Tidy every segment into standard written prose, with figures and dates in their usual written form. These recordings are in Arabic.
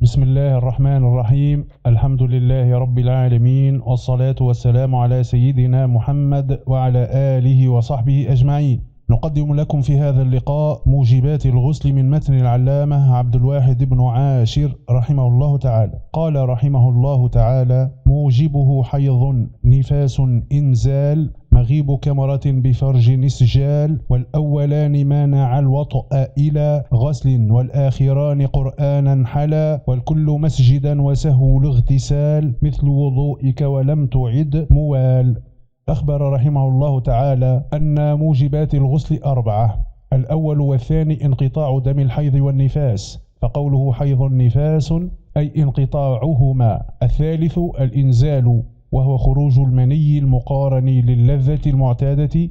بسم الله الرحمن الرحيم. الحمد لله رب العالمين، والصلاة والسلام على سيدنا محمد وعلى آله وصحبه أجمعين. نقدم لكم في هذا اللقاء موجبات الغسل من متن العلامة عبد الواحد بن عاشر رحمه الله تعالى. قال رحمه الله تعالى: موجبه حيض نفاس إنزال مغيب كمرة بفرج نسجال، والأولان مانع الوطأ إلى غسل، والآخران قرآنا حلا، والكل مسجدا وسهو الاغتسال، مثل وضوئك ولم تعد موال. أخبر رحمه الله تعالى أن موجبات الغسل 4: الأول والثاني انقطاع دم الحيض والنفاس، فقوله حيض نفاس أي انقطاعهما. الثالث الإنزال، وهو خروج المني المقارن للذة المعتادة،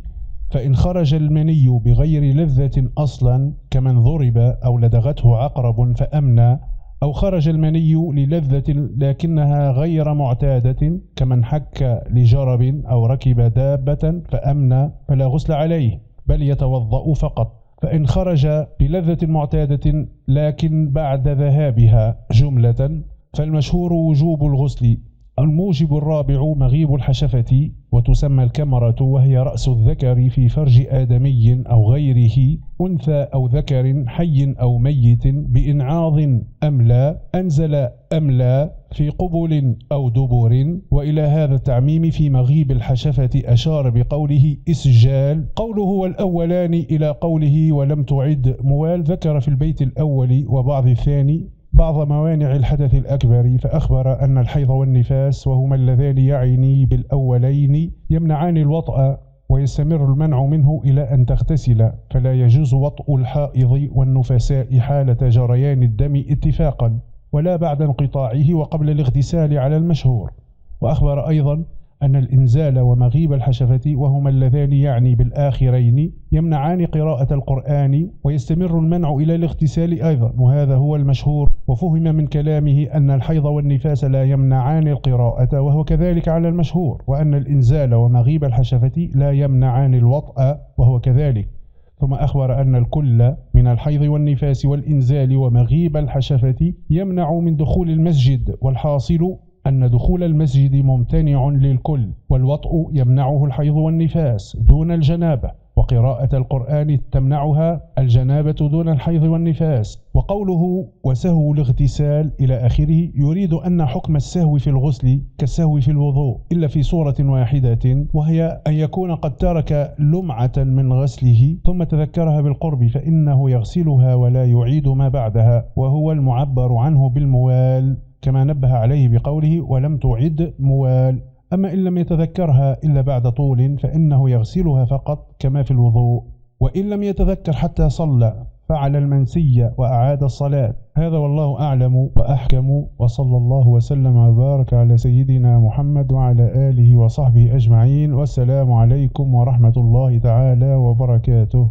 فإن خرج المني بغير لذة أصلا كمن ضرب أو لدغته عقرب فأمنى، أو خرج المني للذة لكنها غير معتادة كمن حك لجرب أو ركب دابة فأمنى، فلا غسل عليه بل يتوضأ فقط. فإن خرج بلذة معتادة لكن بعد ذهابها جملة فالمشهور وجوب الغسل. الموجب الرابع مغيب الحشفة، وتسمى الكمرة، وهي رأس الذكر في فرج آدمي أو غيره، أنثى أو ذكر، حي أو ميت، بإنعاض أم لا، أنزل أم لا، في قبل أو دبر. وإلى هذا التعميم في مغيب الحشفة أشار بقوله إسجال. قوله والأولان إلى قوله ولم تعد موال ذكر في البيت الأول وبعض الثاني بعض موانع الحدث الأكبر، فأخبر أن الحيض والنفاس، وهما اللذان يعني بالأولين، يمنعان الوطأ ويستمر المنع منه إلى أن تغتسل، فلا يجوز وطء الحائض والنفساء حالة جريان الدم اتفاقا، ولا بعد انقطاعه وقبل الاغتسال على المشهور. وأخبر أيضا أن الإنزال ومغيب الحشفة، وهما اللذان يعني بالآخرين، يمنعان قراءة القرآن ويستمر المنع إلى الاغتسال أيضا، وهذا هو المشهور. وفهم من كلامه أن الحيض والنفاس لا يمنعان القراءة، وهو كذلك على المشهور، وأن الإنزال ومغيب الحشفة لا يمنعان الوطأ، وهو كذلك. ثم أخبر أن الكل من الحيض والنفاس والإنزال ومغيب الحشفة يمنع من دخول المسجد، والحاصل أن دخول المسجد ممتنع للكل، والوطء يمنعه الحيض والنفاس دون الجنابة، وقراءة القرآن تمنعها الجنابة دون الحيض والنفاس. وقوله وسهو الاغتسال إلى آخره يريد أن حكم السهو في الغسل كالسهو في الوضوء، إلا في صورة واحدة، وهي أن يكون قد ترك لمعة من غسله ثم تذكرها بالقرب، فإنه يغسلها ولا يعيد ما بعدها، وهو المعبر عنه بالموال، كما نبه عليه بقوله ولم تعد موال. أما إن لم يتذكرها إلا بعد طول فإنه يغسلها فقط كما في الوضوء. وإن لم يتذكر حتى صلى فعل المنسي وأعاد الصلاة. هذا والله أعلم وأحكم، وصلى الله وسلم وبارك على سيدنا محمد وعلى آله وصحبه أجمعين، والسلام عليكم ورحمة الله تعالى وبركاته.